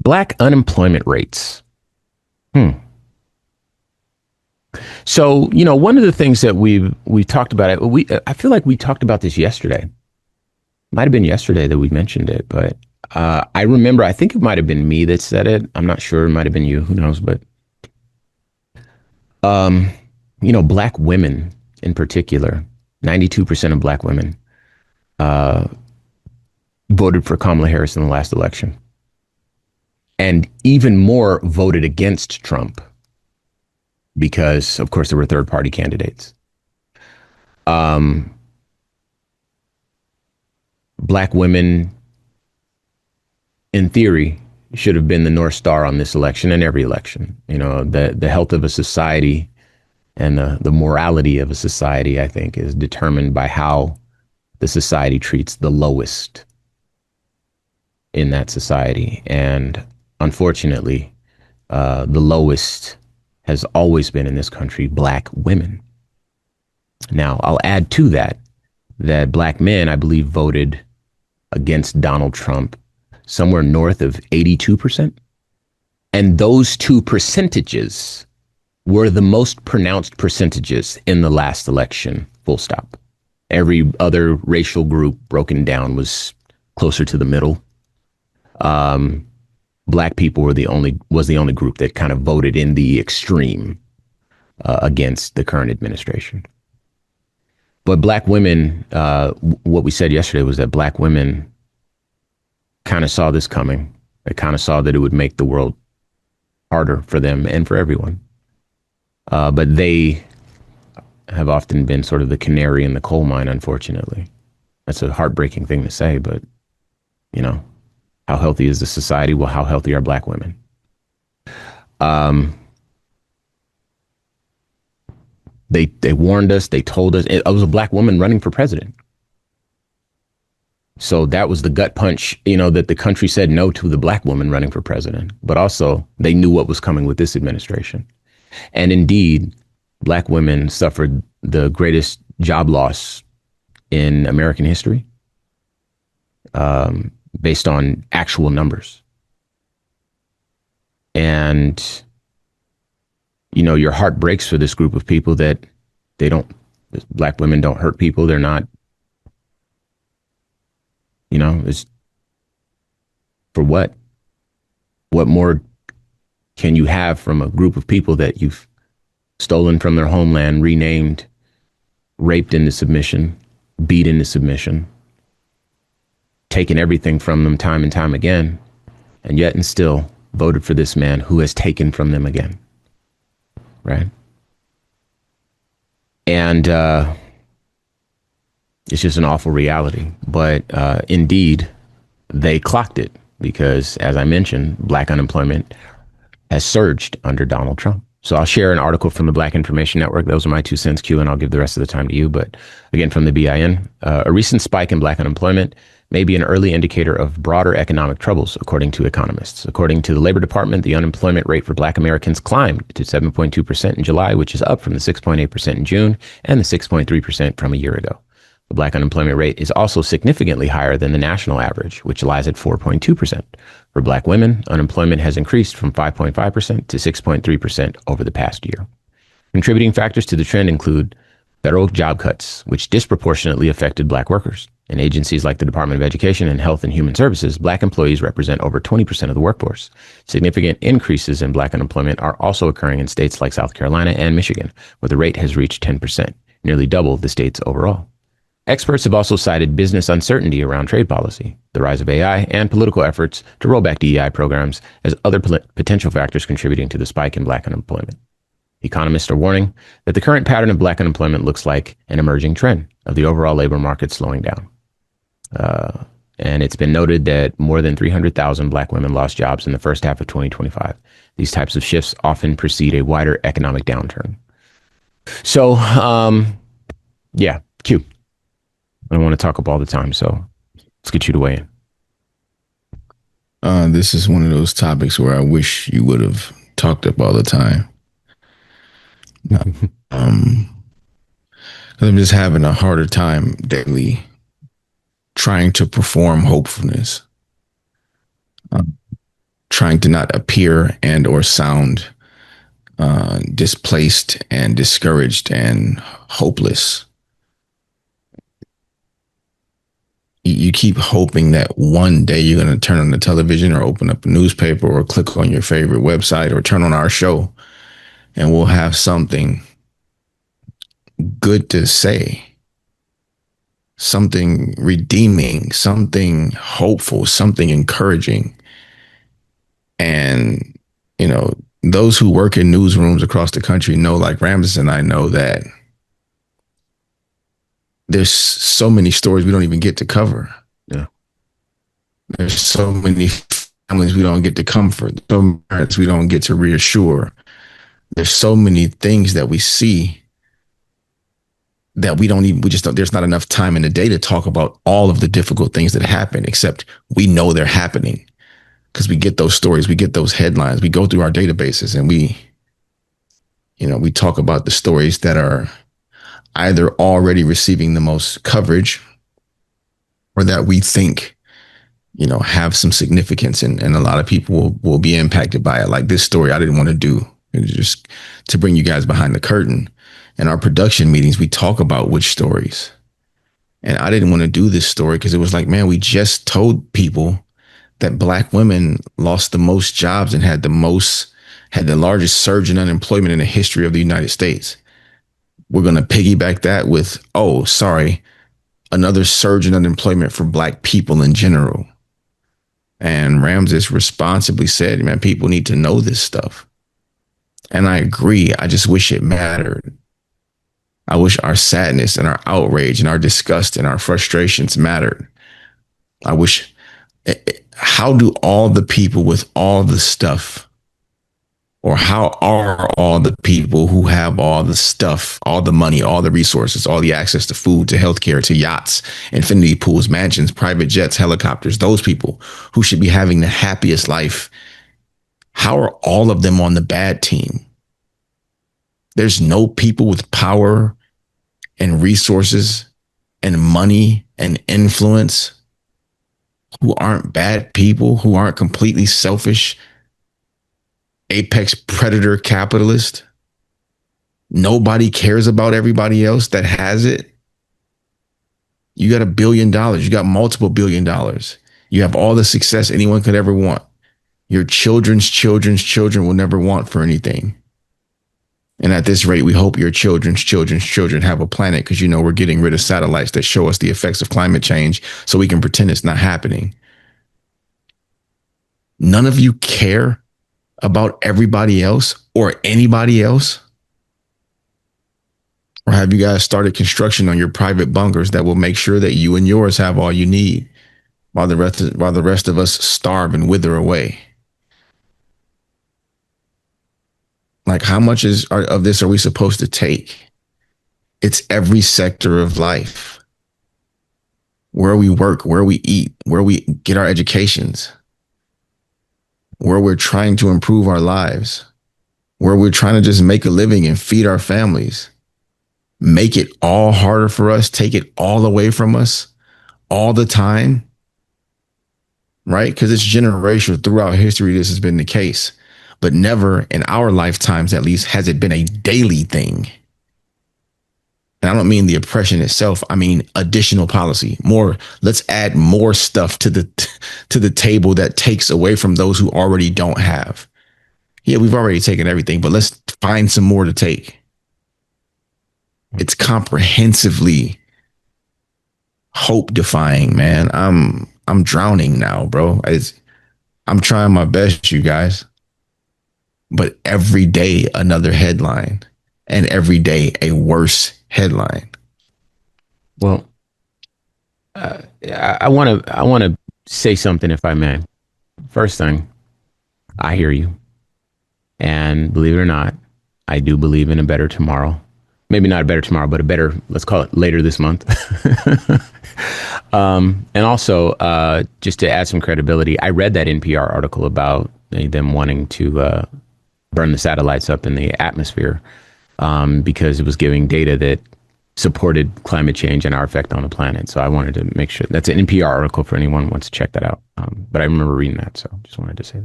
Black unemployment rates. Hmm. So, one of the things that we talked about it, I feel like we talked about this yesterday. Might have been yesterday that we mentioned it, but I remember, I think it might have been me that said it. I'm not sure. It might have been you. Who knows? But, um, black women in particular, 92% of black women uh, voted for Kamala Harris in the last election. And even more voted against Trump because, of course, there were third party candidates. Um, Black women, in theory, should have been the North Star on this election and every election. The health of a society and the morality of a society, I think, is determined by how the society treats the lowest in that society. And unfortunately, the lowest has always been in this country black women. Now, I'll add to that black men, I believe, voted against Donald Trump somewhere north of 82%. And those two percentages were the most pronounced percentages in the last election, full stop. Every other racial group broken down was closer to the middle. Black people was the only group that kind of voted in the extreme against the current administration. But black women, what we said yesterday was that black women kind of saw this coming. They kind of saw that it would make the world harder for them and for everyone. But they have often been sort of the canary in the coal mine, unfortunately. That's a heartbreaking thing to say, but, how healthy is the society? Well, how healthy are black women? They warned us. They told us. I was a black woman running for president. So that was the gut punch, that the country said no to the black woman running for president. But also, they knew what was coming with this administration. And indeed, black women suffered the greatest job loss in American history, based on actual numbers. And, your heart breaks for this group of people that black women don't hurt people. They're not, it's for what? What more can you have from a group of people that you've stolen from their homeland, renamed, raped into submission, beat into submission, taken everything from them time and time again, and yet and still voted for this man who has taken from them again. Right? And it's just an awful reality. But indeed, they clocked it because, as I mentioned, black unemployment has surged under Donald Trump. So I'll share an article from the Black Information Network. Those are my 2 cents, Q, and I'll give the rest of the time to you. But again, from the BIN, a recent spike in black unemployment may be an early indicator of broader economic troubles, according to economists. According to the Labor Department, the unemployment rate for black Americans climbed to 7.2% in July, which is up from the 6.8% in June and the 6.3% from a year ago. The black unemployment rate is also significantly higher than the national average, which lies at 4.2%. For black women, unemployment has increased from 5.5% to 6.3% over the past year. Contributing factors to the trend include federal job cuts, which disproportionately affected black workers. In agencies like the Department of Education and Health and Human Services, black employees represent over 20% of the workforce. Significant increases in black unemployment are also occurring in states like South Carolina and Michigan, where the rate has reached 10%, nearly double the states overall. Experts have also cited business uncertainty around trade policy, the rise of AI, and political efforts to roll back DEI programs as other potential factors contributing to the spike in black unemployment. Economists are warning that the current pattern of black unemployment looks like an emerging trend of the overall labor market slowing down. And it's been noted that more than 300,000 black women lost jobs in the first half of 2025. These types of shifts often precede a wider economic downturn. So, yeah, Q. I don't want to talk up all the time, so let's get you to weigh in. This is one of those topics where I wish you would have talked up all the time. I'm just having a harder time daily trying to perform hopefulness. trying to not appear and or sound displaced and discouraged and hopeless. You keep hoping that one day you're going to turn on the television or open up a newspaper or click on your favorite website or turn on our show and we'll have something good to say, something redeeming, something hopeful, something encouraging. And, you know, those who work in newsrooms across the country know, like Ramses and I know, that there's so many stories we don't even get to cover. Yeah. There's so many families we don't get to comfort, so many parents we don't get to reassure. There's so many things that we see that we just don't, there's not enough time in the day to talk about all of the difficult things that happen, except we know they're happening because we get those stories, we get those headlines, we go through our databases and we talk about the stories that are either already receiving the most coverage or that we think, have some significance and a lot of people will be impacted by it. Like this story I didn't want to do, just to bring you guys behind the curtain. In our production meetings, we talk about which stories. And I didn't want to do this story because it was like, man, we just told people that Black women lost the most jobs and had the largest surge in unemployment in the history of the United States. We're going to piggyback that with, another surge in unemployment for Black people in general. And Ramses responsibly said, man, people need to know this stuff. And I agree. I just wish it mattered. I wish our sadness and our outrage and our disgust and our frustrations mattered. I wish, how do all the people with all the stuff, or how are all the people who have all the stuff, all the money, all the resources, all the access to food, to healthcare, to yachts, infinity pools, mansions, private jets, helicopters, those people who should be having the happiest life, how are all of them on the bad team? There's no people with power and resources and money and influence who aren't bad people, who aren't completely selfish, apex predator capitalist. Nobody cares about everybody else that has it. You got $1 billion. You got multiple $1 billion. You have all the success anyone could ever want. Your children's children will never want for anything. And at this rate, we hope your children's children have a planet because, we're getting rid of satellites that show us the effects of climate change so we can pretend it's not happening. None of you care about everybody else or anybody else? Or have you guys started construction on your private bunkers that will make sure that you and yours have all you need while the rest of us starve and wither away? Like, how much of this are we supposed to take? It's every sector of life. Where we work, where we eat, where we get our educations, where we're trying to improve our lives, where we're trying to just make a living and feed our families. Make it all harder for us, take it all away from us all the time, right? Because it's generational. Throughout history, this has been the case. But never in our lifetimes, at least, has it been a daily thing. And I don't mean the oppression itself. I mean additional policy. Let's add more stuff to the table that takes away from those who already don't have. Yeah, we've already taken everything, but let's find some more to take. It's comprehensively hope defying, man. I'm drowning now, bro. I'm trying my best, you guys. But every day another headline, and every day a worse headline. Well, I want to say something, if I may. First thing, I hear you, and believe it or not, I do believe in a better tomorrow. Maybe not a better tomorrow, but a better, let's call it later this month. And also, just to add some credibility, I read that NPR article about them wanting to burn the satellites up in the atmosphere because it was giving data that supported climate change and our effect on the planet. So I wanted to make sure that's an NPR article for anyone who wants to check that out. But I remember reading that, so just wanted to say that.